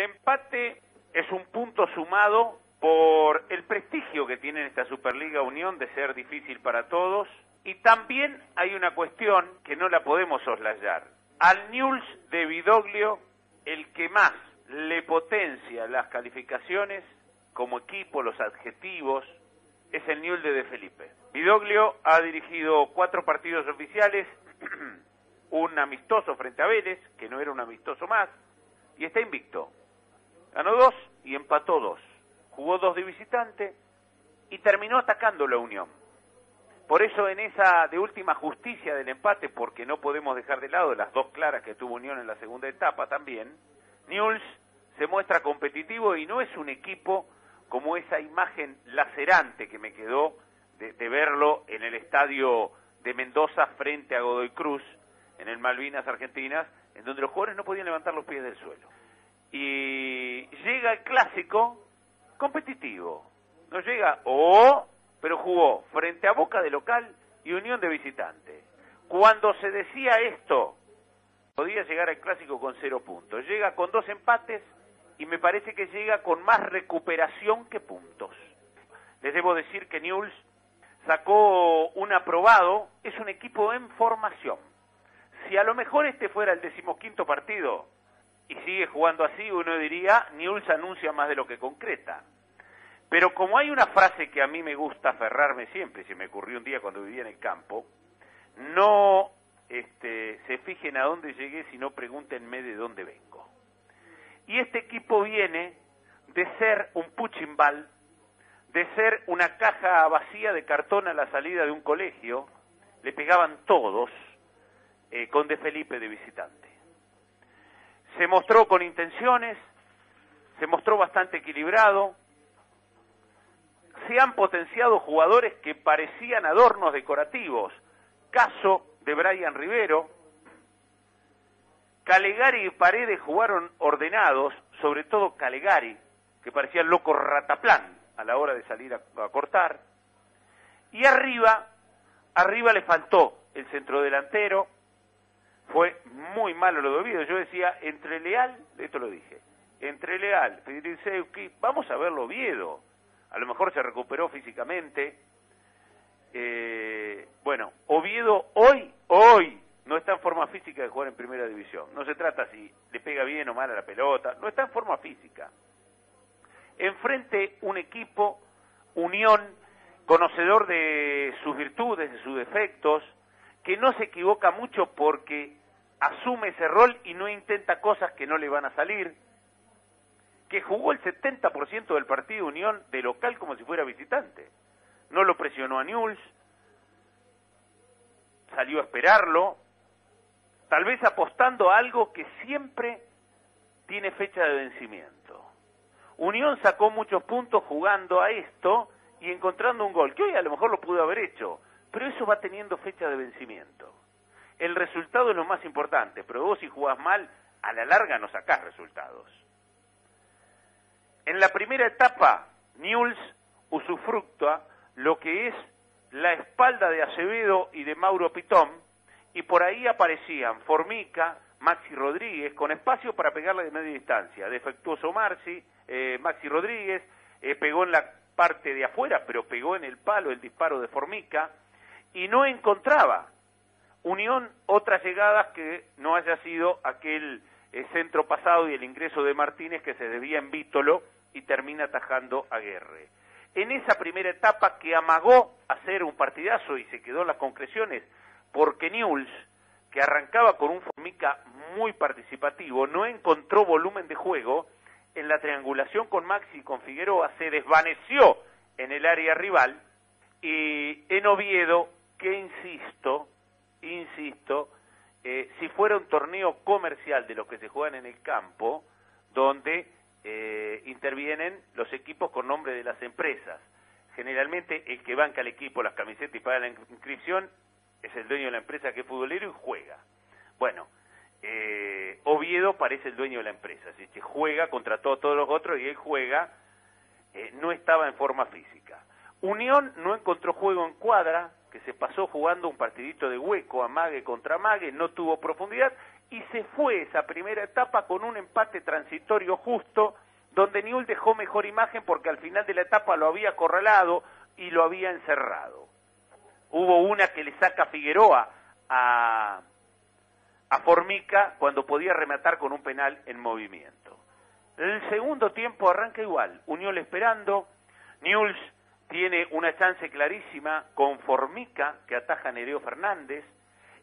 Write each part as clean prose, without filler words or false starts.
empate es un punto sumado por el prestigio que tiene esta Superliga Unión de ser difícil para todos, y también hay una cuestión que no la podemos soslayar. Al Newell's de Vidoglio, el que más le potencia las calificaciones como equipo, los adjetivos, es el Newell's de De Felipe. Vidoglio ha dirigido 4 partidos oficiales, un amistoso frente a Vélez, que no era un amistoso más, y está invicto. Ganó 2 y empató 2. Jugó 2 de visitante y terminó atacando la Unión. Por eso en esa de última justicia del empate, porque no podemos dejar de lado las 2 claras que tuvo Unión en la segunda etapa también, Newell's se muestra competitivo y no es un equipo como esa imagen lacerante que me quedó de verlo en el estadio de Mendoza frente a Godoy Cruz, en el Malvinas Argentinas, en donde los jugadores no podían levantar los pies del suelo. Y llega el clásico competitivo, no llega pero jugó frente a Boca de local y Unión de visitante. Cuando se decía esto, podía llegar al clásico con 0 puntos. Llega con 2 empates y me parece que llega con más recuperación que puntos. Les debo decir que Newell's sacó un aprobado, es un equipo en formación. Si a lo mejor este fuera el 15º partido y sigue jugando así, uno diría, Newell's anuncia más de lo que concreta. Pero como hay una frase que a mí me gusta aferrarme siempre, se me ocurrió un día cuando vivía en el campo, no se fijen a dónde llegué, sino pregúntenme de dónde vengo. Y este equipo viene de ser un punching ball, de ser una caja vacía de cartón a la salida de un colegio, le pegaban todos, con De Felipe de visitante. Se mostró con intenciones, se mostró bastante equilibrado, se han potenciado jugadores que parecían adornos decorativos, caso de Brian Rivero. Calegari y Paredes jugaron ordenados, sobre todo Calegari, que parecía el loco Rataplan a la hora de salir a cortar. Y arriba le faltó el centrodelantero, fue muy malo lo de Oviedo. Yo decía, entre Leal, esto lo dije, entre Leal, Federici, vamos a verlo Oviedo. A lo mejor se recuperó físicamente. Bueno, Oviedo hoy no está en forma física de jugar en primera división. No se trata si le pega bien o mal a la pelota, no está en forma física. Enfrente un equipo, Unión, conocedor de sus virtudes, de sus defectos, que no se equivoca mucho porque asume ese rol y no intenta cosas que no le van a salir, que jugó el 70% del partido Unión de local como si fuera visitante. No lo presionó a Newell's, salió a esperarlo, tal vez apostando a algo que siempre tiene fecha de vencimiento. Unión sacó muchos puntos jugando a esto y encontrando un gol, que hoy a lo mejor lo pudo haber hecho, pero eso va teniendo fecha de vencimiento. El resultado es lo más importante, pero vos si jugás mal, a la larga no sacás resultados. En la primera etapa, Newell's usufructa lo que es la espalda de Acevedo y de Mauro Pitón, y por ahí aparecían Formica, Maxi Rodríguez, con espacio para pegarle de media distancia. Defectuoso Maxi Rodríguez, pegó en la parte de afuera, pero pegó en el palo el disparo de Formica, y no encontraba Unión otras llegadas que no haya sido aquel centro pasado y el ingreso de Martínez que se debía en Vítolo y termina atajando a Guerre. En esa primera etapa que amagó hacer un partidazo y se quedó en las concreciones, porque Newell's, que arrancaba con un Formica muy participativo, no encontró volumen de juego, en la triangulación con Maxi y con Figueroa se desvaneció en el área rival, y en Oviedo, que insisto, si fuera un torneo comercial de los que se juegan en el campo, donde intervienen los equipos con nombre de las empresas. Generalmente el que banca al equipo las camisetas y paga la inscripción es el dueño de la empresa que es futbolero y juega. Bueno, Oviedo parece el dueño de la empresa, así que juega contra todos los otros y él juega, no estaba en forma física. Unión no encontró juego en cuadra, que se pasó jugando un partidito de hueco, amague contra amague, no tuvo profundidad y se fue esa primera etapa con un empate transitorio justo, donde Newell's dejó mejor imagen porque al final de la etapa lo había acorralado y lo había encerrado. Hubo una que le saca Figueroa a Formica cuando podía rematar con un penal en movimiento. El segundo tiempo arranca igual, Unión esperando, Newell's tiene una chance clarísima con Formica que ataja a Nereo Fernández,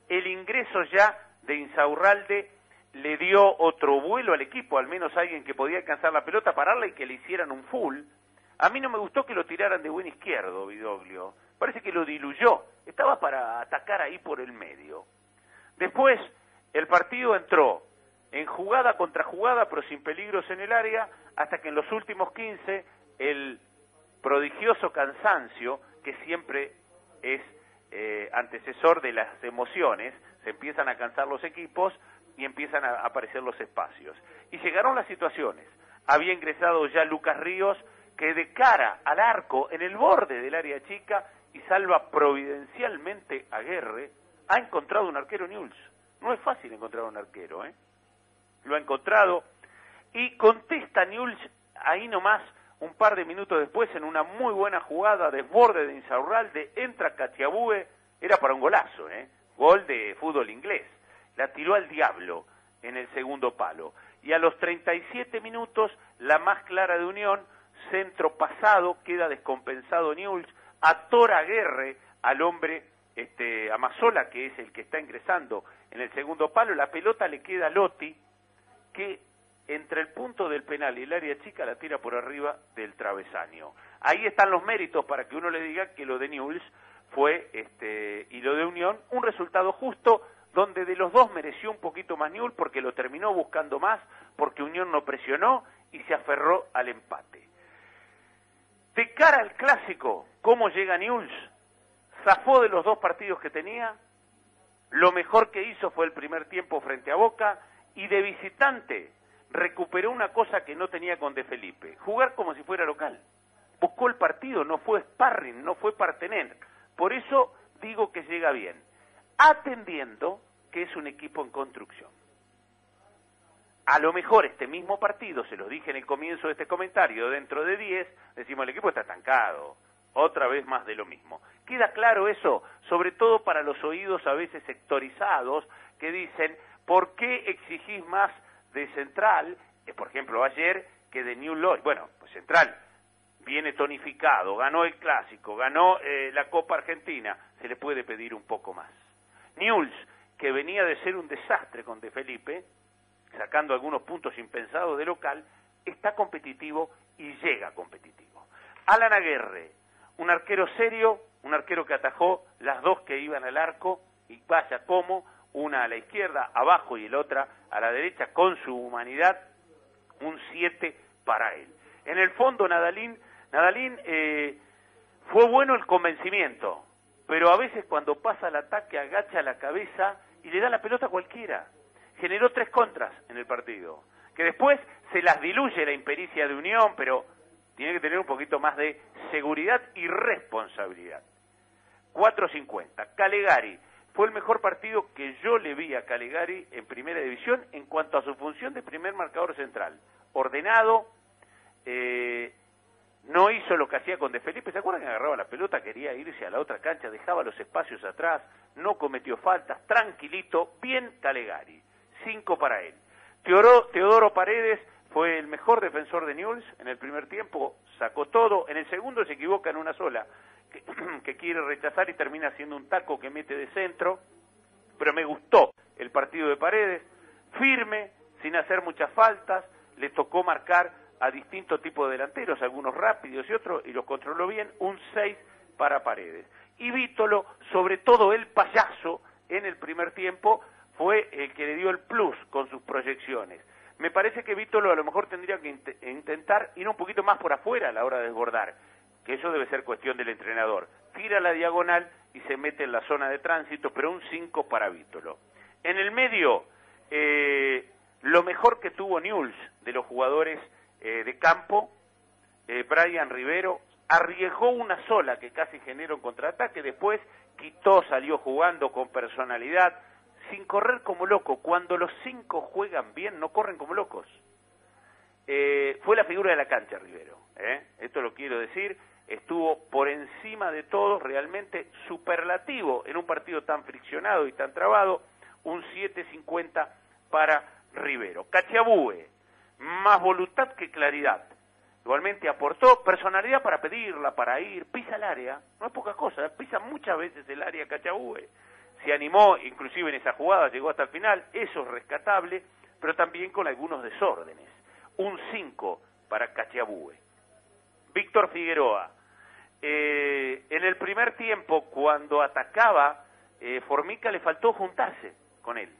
el ingreso ya de Insaurralde le dio otro vuelo al equipo, al menos alguien que podía alcanzar la pelota, pararla y que le hicieran un full. A mí no me gustó que lo tiraran de buen izquierdo, Vidoglio, parece que lo diluyó, estaba para atacar ahí por el medio. Después el partido entró en jugada contra jugada, pero sin peligros en el área, hasta que en los últimos 15 el prodigioso cansancio, que siempre es antecesor de las emociones, se empiezan a cansar los equipos y empiezan a aparecer los espacios. Y llegaron las situaciones. Había ingresado ya Lucas Ríos, que de cara al arco, en el borde del área chica, y salva providencialmente a Aguerre, ha encontrado un arquero Newell's. No es fácil encontrar un arquero, Lo ha encontrado, y contesta Newell's ahí nomás, un par de minutos después, en una muy buena jugada, desborde de Insaurralde, entra Catiabue, era para un golazo, gol de fútbol inglés, la tiró al diablo en el segundo palo, y a los 37 minutos, la más clara de Unión, centro pasado, queda descompensado Newell's, atora a Aguerre, al hombre, a Mazzola, que es el que está ingresando en el segundo palo, la pelota le queda a Lotti, que entre el punto del penal y el área chica la tira por arriba del travesaño. Ahí están los méritos para que uno le diga que lo de Newell's fue, y lo de Unión, un resultado justo, donde de los dos mereció un poquito más Newell's, porque lo terminó buscando más, porque Unión no presionó y se aferró al empate. De cara al clásico, ¿cómo llega Newell's? Zafó de los dos partidos que tenía, lo mejor que hizo fue el primer tiempo frente a Boca, y de visitante recuperó una cosa que no tenía con De Felipe, jugar como si fuera local. Buscó el partido, no fue sparring, no fue partener. Por eso digo que llega bien, atendiendo que es un equipo en construcción. A lo mejor este mismo partido, se lo dije en el comienzo de este comentario, dentro de 10, decimos el equipo está estancado, otra vez más de lo mismo. ¿Queda claro eso? Sobre todo para los oídos a veces sectorizados que dicen, ¿por qué exigís más de Central, por ejemplo ayer, que de Newell's hoy? Bueno, pues Central viene tonificado, ganó el Clásico, ganó la Copa Argentina, se le puede pedir un poco más. Newell's, que venía de ser un desastre con De Felipe, sacando algunos puntos impensados de local, está competitivo y llega competitivo. Alan Aguerre, un arquero serio, un arquero que atajó las dos que iban al arco, y vaya como, una a la izquierda, abajo, y el otra a la derecha, con su humanidad, un 7 para él. En el fondo, Nadalín fue bueno el convencimiento, pero a veces cuando pasa el ataque agacha la cabeza y le da la pelota a cualquiera. Generó 3 contras en el partido, que después se las diluye la impericia de Unión, pero tiene que tener un poquito más de seguridad y responsabilidad. 4.50. Calegari. Fue el mejor partido que yo le vi a Calegari en Primera División en cuanto a su función de primer marcador central. Ordenado, no hizo lo que hacía con De Felipe. ¿Se acuerdan que agarraba la pelota, quería irse a la otra cancha, dejaba los espacios atrás, no cometió faltas, tranquilito, bien Calegari. 5 para él. Teodoro Paredes fue el mejor defensor de Newell's en el primer tiempo, sacó todo. En el segundo se equivoca en una sola, que quiere rechazar y termina haciendo un taco que mete de centro, pero me gustó el partido de Paredes, firme, sin hacer muchas faltas, le tocó marcar a distintos tipos de delanteros, algunos rápidos y otros, y los controló bien, un 6 para Paredes. Y Vítolo, sobre todo el payaso, en el primer tiempo, fue el que le dio el plus con sus proyecciones. Me parece que Vítolo a lo mejor tendría que intentar ir un poquito más por afuera a la hora de desbordar, que eso debe ser cuestión del entrenador. Tira la diagonal y se mete en la zona de tránsito, pero un 5 para Vítolo. En el medio, lo mejor que tuvo Newell's de los jugadores de campo, Brian Rivero, arriesgó una sola que casi generó un contraataque, después quitó, salió jugando con personalidad, sin correr como loco. Cuando los 5 juegan bien, no corren como locos. Fue la figura de la cancha, Rivero. Esto lo quiero decir. Estuvo por encima de todos, realmente superlativo en un partido tan friccionado y tan trabado. Un 7.50 para Rivero. Cacciabue, más voluntad que claridad. Igualmente aportó personalidad para pedirla, para ir, pisa el área, no es poca cosa, pisa muchas veces el área Cacciabue. Se animó, inclusive en esa jugada, llegó hasta el final, eso es rescatable, pero también con algunos desórdenes. Un 5 para Cacciabue. Víctor Figueroa, en el primer tiempo, cuando atacaba, Formica le faltó juntarse con él,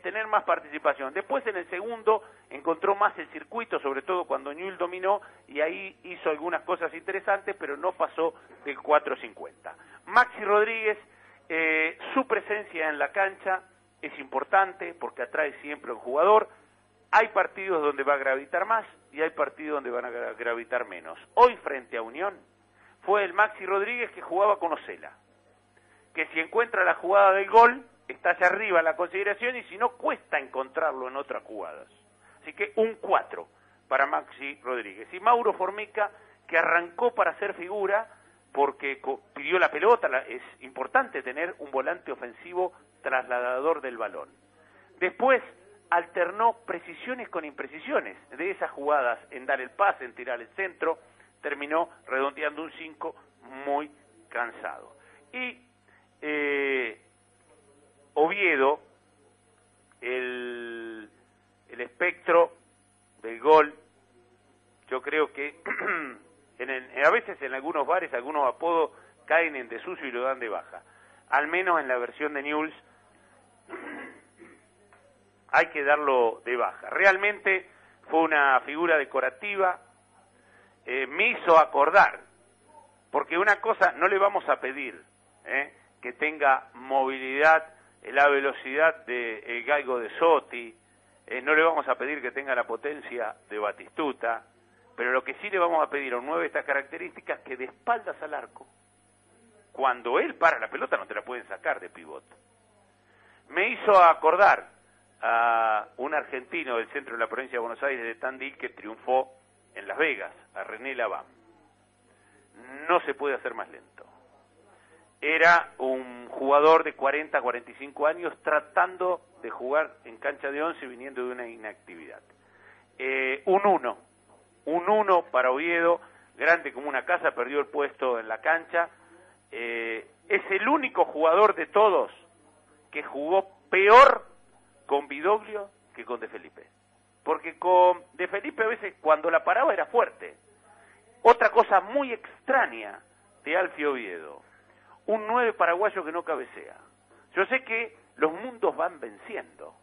tener más participación. Después en el segundo encontró más el circuito, sobre todo cuando Newell's dominó, y ahí hizo algunas cosas interesantes, pero no pasó del 4.50. Maxi Rodríguez, su presencia en la cancha es importante porque atrae siempre a un jugador. Hay partidos donde va a gravitar más y hay partidos donde van a gravitar menos. Hoy frente a Unión fue el Maxi Rodríguez que jugaba con Osela, que si encuentra la jugada del gol está allá arriba en la consideración, y si no, cuesta encontrarlo en otras jugadas. Así que un 4 para Maxi Rodríguez. Y Mauro Formica, que arrancó para hacer figura porque pidió la pelota. Es importante tener un volante ofensivo trasladador del balón. Después alternó precisiones con imprecisiones de esas jugadas, en dar el pase, en tirar el centro. Terminó redondeando un 5 muy cansado. Y Oviedo, el espectro del gol, yo creo que a veces en algunos bares algunos apodos caen en desuso y lo dan de baja. Al menos en la versión de Newell's hay que de baja. Realmente fue una figura decorativa, me hizo acordar, porque una cosa no le vamos a pedir, que tenga movilidad, la velocidad de el galgo de Sotti, no le vamos a pedir que tenga la potencia de Batistuta, pero lo que sí le vamos a pedir a un 9 de estas características, que de espaldas al arco, cuando él para la pelota no te la pueden sacar de pivot. Me hizo acordar a un argentino del centro de la provincia de Buenos Aires, de Tandil, que triunfó en Las Vegas, a René Laván. No se puede hacer más lento. Era un jugador de 40, 45 años tratando de jugar en cancha de 11 viniendo de una inactividad. Un 1 para Oviedo, grande como una casa, perdió el puesto en la cancha. Es el único jugador de todos que jugó peor con Vidoglio que con De Felipe. Porque con De Felipe a veces cuando la paraba era fuerte. Otra cosa muy extraña de Alfio Oviedo, un 9 paraguayo que no cabecea. Yo sé que los mundos van venciendo.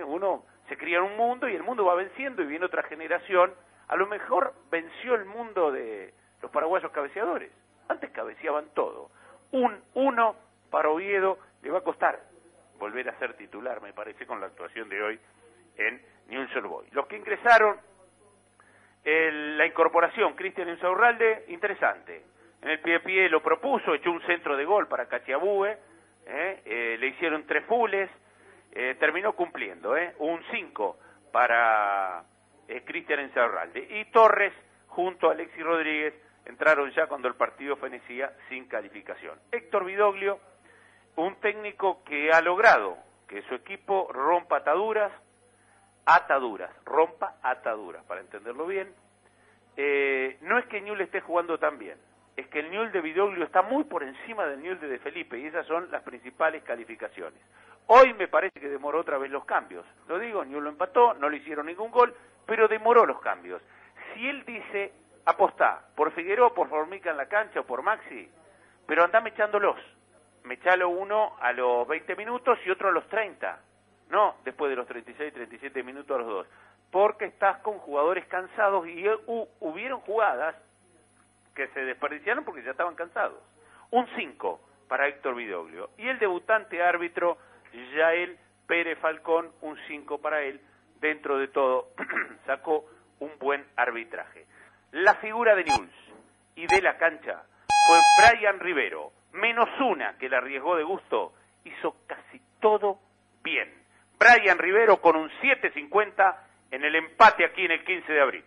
Uno se cría en un mundo y el mundo va venciendo y viene otra generación. A lo mejor venció el mundo de los paraguayos cabeceadores. Antes cabeceaban todo. Un 1 para Oviedo, le va a costar volver a ser titular, me parece, con la actuación de hoy en Newell's Old Boys. Los que ingresaron, la incorporación, Cristian Insaurralde, interesante. En el pie lo propuso, echó un centro de gol para Cacciabue, le hicieron 3 fules, terminó cumpliendo, un 5 para Cristian Insaurralde. Y Torres, junto a Alexis Rodríguez, entraron ya cuando el partido fenecía sin calificación. Héctor Vidoglio, un técnico que ha logrado que su equipo rompa ataduras, para entenderlo bien. No es que Newell's esté jugando tan bien, es que el Newell's de Vidoglio está muy por encima del Newell's de De Felipe, y esas son las principales calificaciones. Hoy me parece que demoró otra vez los cambios. Lo digo, Newell's lo empató, no le hicieron ningún gol, pero demoró los cambios. Si él dice, apostá por Figueroa, por Formica en la cancha o por Maxi, pero andame echándolos. Mechalo uno a los 20 minutos y otro a los 30. No después de los 36, 37 minutos a los 2. Porque estás con jugadores cansados y hubieron jugadas que se desperdiciaron porque ya estaban cansados. Un 5 para Héctor Vidoglio. Y el debutante árbitro, Yael Pérez Falcón, un 5 para él. Dentro de todo, sacó un buen arbitraje. La figura de Newell's y de la cancha fue Brian Rivero. -1 que la arriesgó de gusto, hizo casi todo bien. Brian Rivero con un 7.50 en el empate aquí en el 15 de abril.